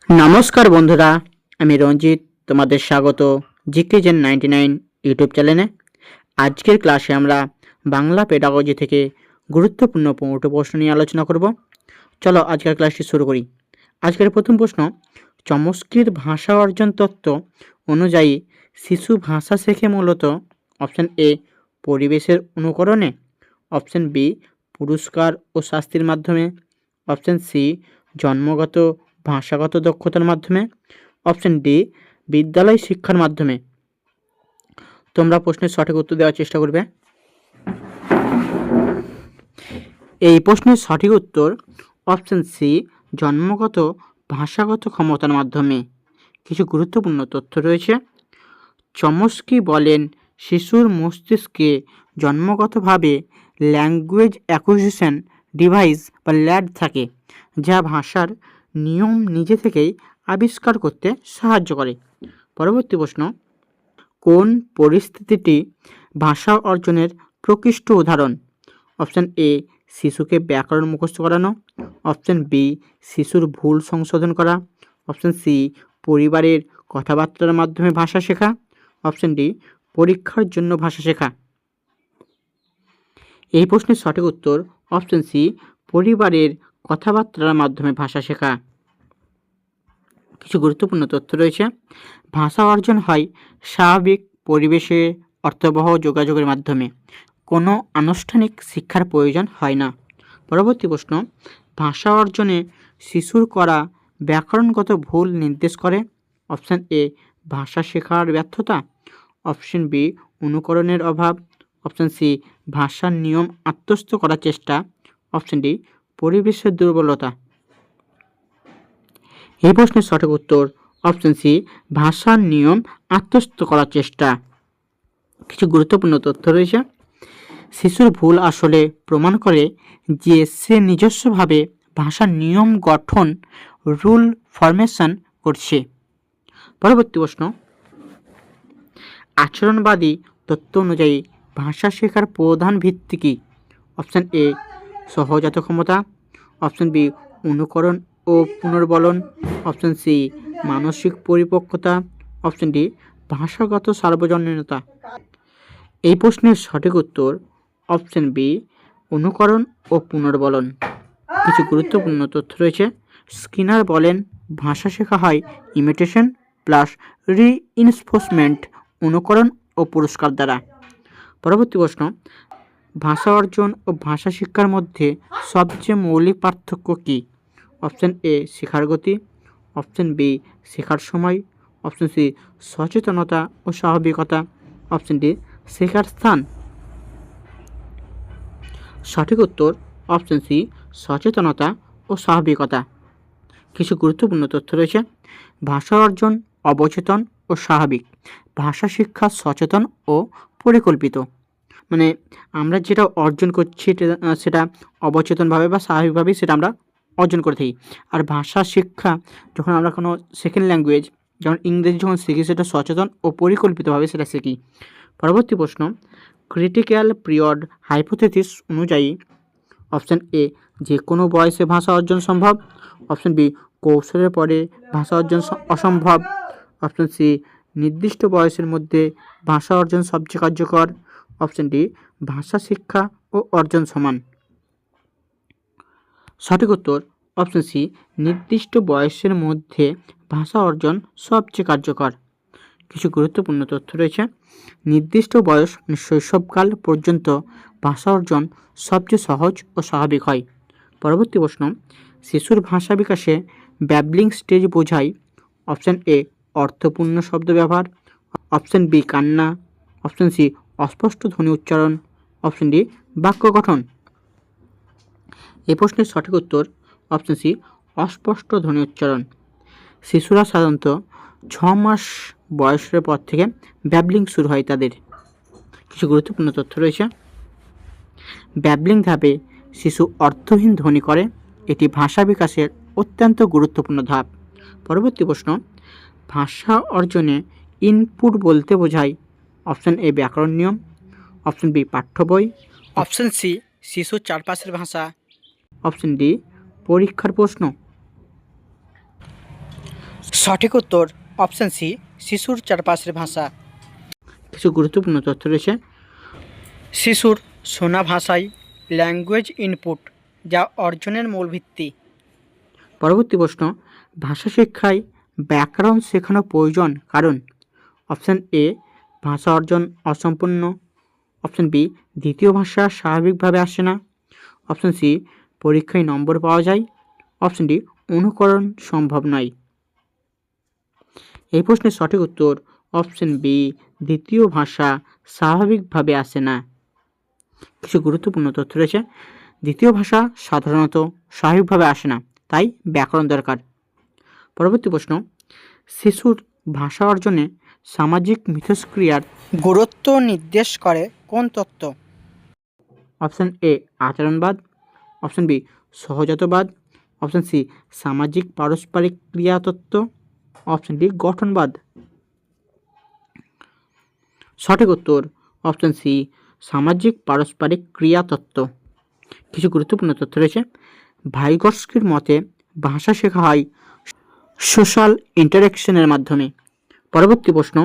নমস্কার বন্ধুরা, আমি রঞ্জিত তোমাদের স্বাগত জিকেজেন 99 ইউটিউব চ্যানেলে। আজকের ক্লাসে আমরা বাংলা পেডাগজি থেকে গুরুত্বপূর্ণ 15টি প্রশ্ন নিয়ে আলোচনা করব। চলো আজকের ক্লাসটি শুরু করি। আজকের প্রথম প্রশ্ন, চমস্কির ভাষা অর্জন তত্ত্ব অনুযায়ী শিশু ভাষা শেখে মূলত অপশন এ পরিবেশের অনুকরণে, অপশন বি পুরস্কার ও শাস্তির মাধ্যমে, অপশন সি জন্মগত ভাষাগত দক্ষতার মাধ্যমে, অপশন ডি বিদ্যালয় শিক্ষার মাধ্যমে। তোমরা প্রশ্নের সঠিক উত্তর দেওয়ার চেষ্টা করবে। এই প্রশ্নের সঠিক উত্তর অপশন সি জন্মগত ভাষাগত ক্ষমতার মাধ্যমে। কিছু গুরুত্বপূর্ণ তথ্য রয়েছে। চমস্কি বলেন, শিশুর মস্তিষ্কে জন্মগতভাবে ল্যাঙ্গুয়েজ অ্যাকুইজিশন ডিভাইস বা ল্যাড থাকে, যা ভাষার নিয়ম নিজে থেকেই আবিষ্কার করতে সাহায্য করে। পরবর্তী প্রশ্ন, কোন পরিস্থিতিটি ভাষা অর্জনের প্রকৃষ্ট উদাহরণ? অপশন এ শিশুকে ব্যাকরণ মুখস্থ করানো, অপশন বি শিশুর ভুল সংশোধন করা, অপশন সি পরিবারের কথাবার্তার মাধ্যমে ভাষা শেখা, অপশন ডি পরীক্ষার জন্য ভাষা শেখা। এই প্রশ্নের সঠিক উত্তর অপশন সি পরিবারের কথাবার্তার মাধ্যমে ভাষা শেখা। কিছু গুরুত্বপূর্ণ তথ্য রয়েছে। ভাষা অর্জন হয় স্বাভাবিক পরিবেশে অর্থবহ যোগাযোগের মাধ্যমে, কোনো আনুষ্ঠানিক শিক্ষার প্রয়োজন হয় না। পরবর্তী প্রশ্ন, ভাষা অর্জনে শিশুর করা ব্যাকরণগত ভুল নির্দেশ করে। অপশান এ ভাষা শেখার ব্যর্থতা, অপশন বি অনুকরণের অভাব, অপশন সি ভাষার নিয়ম আত্মস্থ করার চেষ্টা, অপশন ডি পরিবেশের দুর্বলতা। এই প্রশ্নের সঠিক উত্তর অপশন সি ভাষার নিয়ম আত্মস্থ করার চেষ্টা। কিছু গুরুত্বপূর্ণ তথ্য রয়েছে। শিশুর ভুল আসলে প্রমাণ করে যে সে নিজস্বভাবে ভাষার নিয়ম গঠন রুল ফরমেশন করছে। পরবর্তী প্রশ্ন, আচরণবাদী তত্ত্ব অনুযায়ী ভাষা শেখার প্রধান ভিত্তি কী? অপশান এ সহজাত ক্ষমতা, অপশান বি অনুকরণ ও পুনর্বলন, অপশান সি মানসিক পরিপক্কতা, অপশান ডি ভাষাগত সার্বজনীনতা। এই প্রশ্নের সঠিক উত্তর অপশান বি অনুকরণ ও পুনর্বলন। কিছু গুরুত্বপূর্ণ তথ্য রয়েছে। স্কিনার বলেন, ভাষা শেখা হয় ইমিটেশন প্লাস রিইনফোর্সমেন্ট, অনুকরণ ও পুরস্কার দ্বারা। পরবর্তী প্রশ্ন, ভাষা অর্জন ও ভাষা শিক্ষার মধ্যে সবচেয়ে মৌলিক পার্থক্য কী? অপশান এ শেখার গতি, অপশান বি শেখার সময়, অপশান সি সচেতনতা ও স্বাভাবিকতা, অপশান ডি শেখার স্থান। সঠিক উত্তর অপশান সি সচেতনতা ও স্বাভাবিকতা। কিছু গুরুত্বপূর্ণ তথ্য রয়েছে। ভাষা অর্জন অবচেতন ও স্বাভাবিক, ভাষা শিক্ষা সচেতন ও পরিকল্পিত। মানে আমরা যেটা অর্জন করছি সেটা অবচেতনভাবে বা স্বাভাবিকভাবেই সেটা আমরা অর্জন করে থাকি। আর ভাষা শিক্ষা যখন আমরা কোনো সেকেন্ড ল্যাঙ্গুয়েজ যেমন ইংরেজি যখন শিখি, সেটা সচেতন ও পরিকল্পিতভাবে সেটা শিখি। পরবর্তী প্রশ্ন, ক্রিটিক্যাল পিরিয়ড হাইপোথেসিস অনুযায়ী অপশান এ যে কোনো বয়সে ভাষা অর্জন সম্ভব, অপশান বি কৌশলের পরে ভাষা অর্জন অসম্ভব, অপশান সি নির্দিষ্ট বয়সের মধ্যে ভাষা অর্জন সবচেয়ে কার্যকর, অপশান ডি ভাষা শিক্ষা ও অর্জন সমান। সঠিক উত্তর অপশান সি নির্দিষ্ট বয়সের মধ্যে ভাষা অর্জন সবচেয়ে কার্যকর। কিছু গুরুত্বপূর্ণ তথ্য রয়েছে। নির্দিষ্ট বয়স শৈশবকাল পর্যন্ত ভাষা অর্জন সবচেয়ে সহজ ও স্বাভাবিক হয়। পরবর্তী প্রশ্ন, শিশুর ভাষা বিকাশে ব্যাবলিং স্টেজ বোঝায়। অপশান এ অর্থপূর্ণ শব্দ ব্যবহার, অপশান বি কান্না, অপশান সি অস্পষ্ট ধ্বনি উচ্চারণ, অপশান ডি বাক্য গঠন। এই প্রশ্নের সঠিক উত্তর অপশান সি অস্পষ্ট ধ্বনি উচ্চারণ। শিশুরা সাধারণত 6 মাস বয়সের পর থেকে ব্যাবলিং শুরু হয় তাদের। কিছু গুরুত্বপূর্ণ তথ্য রয়েছে। ব্যাবলিং ধাপে শিশু অর্থহীন ধ্বনি করে, এটি ভাষা বিকাশের অত্যন্ত গুরুত্বপূর্ণ ধাপ। পরবর্তী প্রশ্ন, ভাষা অর্জনে ইনপুট বলতে বোঝায়। অপশান এ ব্যাকরণ নিয়ম, অপশান বি পাঠ্য বই, অপশান সি শিশুর চারপাশের ভাষা, অপশান ডি পরীক্ষার প্রশ্ন। সঠিক উত্তর অপশন সি, শিশুর চারপাশের ভাষা। কিছু গুরুত্বপূর্ণ তথ্য রয়েছে। শিশুর শোনা ভাষাই ল্যাঙ্গুয়েজ ইনপুট, যা অর্জনের মূল ভিত্তি। পরবর্তী প্রশ্ন, ভাষা শিক্ষায় ব্যাকরণ শেখানো প্রয়োজন কারণ? অপশান এ, ভাষা অর্জন অসম্পূর্ণ। অপশান বি, দ্বিতীয় ভাষা স্বাভাবিকভাবে আসে না। অপশান সি, পরীক্ষায় নম্বর পাওয়া যায়। অপশান ডি, অনুকরণ সম্ভব নয়। এই প্রশ্নের সঠিক উত্তর অপশান বি, দ্বিতীয় ভাষা স্বাভাবিকভাবে আসে না। কিছু গুরুত্বপূর্ণ তথ্য রয়েছে। দ্বিতীয় ভাষা সাধারণত স্বাভাবিকভাবে আসে না, তাই ব্যাকরণ দরকার। পরবর্তী প্রশ্ন, শিশুর ভাষা অর্জনে সামাজিক মিথস্ক্রিয়ার গুরুত্ব নির্দেশ করে কোন তত্ত্ব? অপশান এ, আচরণবাদ। অপশান বি, সহজাতবাদ। অপশান সি, সামাজিক পারস্পরিক ক্রিয়া তত্ত্ব। অপশান ডি, গঠনবাদ। সঠিক উত্তর অপশান সি, সামাজিক পারস্পরিক ক্রিয়া তত্ত্ব। কিছু গুরুত্বপূর্ণ তথ্য রয়েছে। ভাইগস্কির মতে ভাষা শেখা হয় সোশ্যাল ইন্টারেকশনের মাধ্যমে। পরবর্তী প্রশ্ন,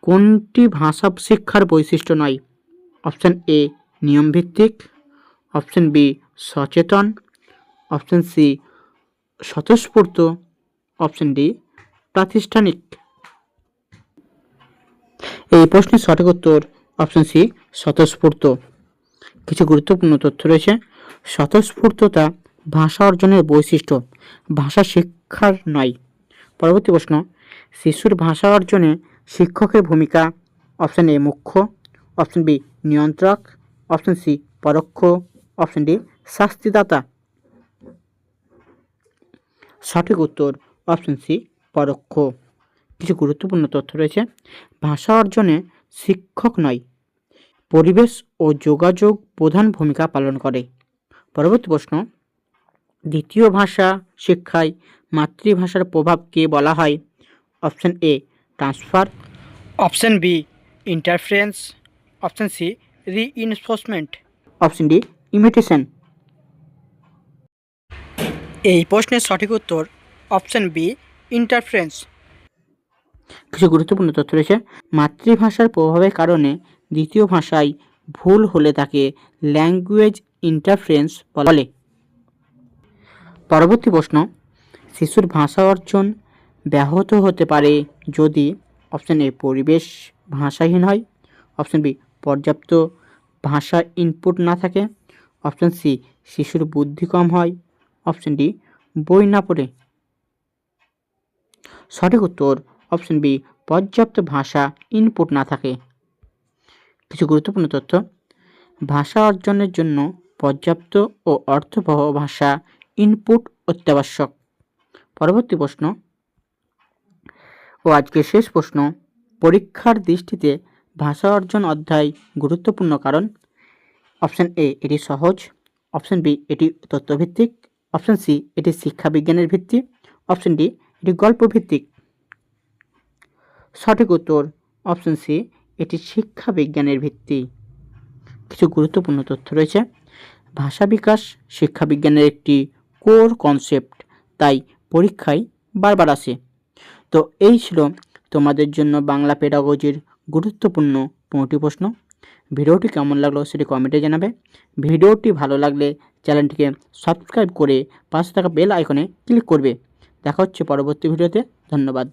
কোনটি ভাষা শিক্ষার বৈশিষ্ট্য নয়? অপশান এ, নিয়মভিত্তিক। অপশান বি, সচেতন। অপশান সি, স্বতঃস্ফূর্ত। অপশান ডি, প্রাতিষ্ঠানিক। এই প্রশ্নের সঠিক উত্তর অপশান সি, স্বতঃস্ফূর্ত। কিছু গুরুত্বপূর্ণ তথ্য রয়েছে। স্বতঃস্ফূর্ততা ভাষা অর্জনের বৈশিষ্ট্য, ভাষা শিক্ষার নয়। পরবর্তী প্রশ্ন, শিশুর ভাষা অর্জনে শিক্ষকের ভূমিকা। অপশান এ, মুখ্য। অপশান বি, নিয়ন্ত্রক। অপশান সি, পরোক্ষ। অপশান ডি, শাস্তিদাতা। সঠিক উত্তর অপশান সি, পরোক্ষ। কিছু গুরুত্বপূর্ণ তথ্য রয়েছে। ভাষা অর্জনে শিক্ষক নয়, পরিবেশ ও যোগাযোগ প্রধান ভূমিকা পালন করে। পরবর্তী প্রশ্ন, দ্বিতীয় ভাষা শিক্ষায় মাতৃভাষার প্রভাবকে বলা হয়? Option A, transfer. Option B, interference. Option C, reinforcement. Option D, imitation. এই প্রশ্নের সঠিক উত্তর অপশান বি, ইন্টারফারেন্স। কিছু গুরুত্বপূর্ণ তথ্য রয়েছে। মাতৃভাষার প্রভাবের কারণে দ্বিতীয় ভাষায় ভুল হলে তাকে ল্যাঙ্গুয়েজ ইন্টারফারেন্স বলে। পরবর্তী প্রশ্ন, শিশুর ভাষা অর্জন ব্যাহত হতে পারে যদি? অপশান এ, পরিবেশ ভাষাহীন হয়। অপশান বি, পর্যাপ্ত ভাষা ইনপুট না থাকে। অপশান সি, শিশুর বুদ্ধি কম হয়। অপশান ডি, বই না পড়ে। সঠিক উত্তর অপশান বি, পর্যাপ্ত ভাষা ইনপুট না থাকে। কিছু গুরুত্বপূর্ণ তথ্য, ভাষা অর্জনের জন্য পর্যাপ্ত ও অর্থবহ ভাষা ইনপুট অত্যাবশ্যক। পরবর্তী প্রশ্ন ও আজকের শেষ প্রশ্ন, পরীক্ষার দৃষ্টিতে ভাষা অর্জন অধ্যায় গুরুত্বপূর্ণ কারণ? অপশান এ, এটি সহজ। অপশান বি, এটি তথ্যভিত্তিক। অপশান সি, এটি শিক্ষা বিজ্ঞানের ভিত্তি। অপশান ডি, এটি গল্প ভিত্তিক। সঠিক উত্তর অপশান সি, এটি শিক্ষা বিজ্ঞানের ভিত্তি। কিছু গুরুত্বপূর্ণ তথ্য রয়েছে। ভাষা বিকাশ শিক্ষা বিজ্ঞানের একটি কোর কনসেপ্ট, তাই পরীক্ষায় বারবার আসে। তো এই ছিল তোমাদের জন্য বাংলা পেডাগজির গুরুত্বপূর্ণ 5টি প্রশ্ন। ভিডিওটি কেমন লাগলো সেটি কমেন্টে জানাবে। ভিডিওটি ভালো লাগলে চ্যানেলটিকে সাবস্ক্রাইব করে পাশে থাকা বেল আইকনে ক্লিক করবে। দেখা হচ্ছে পরবর্তী ভিডিওতে। ধন্যবাদ।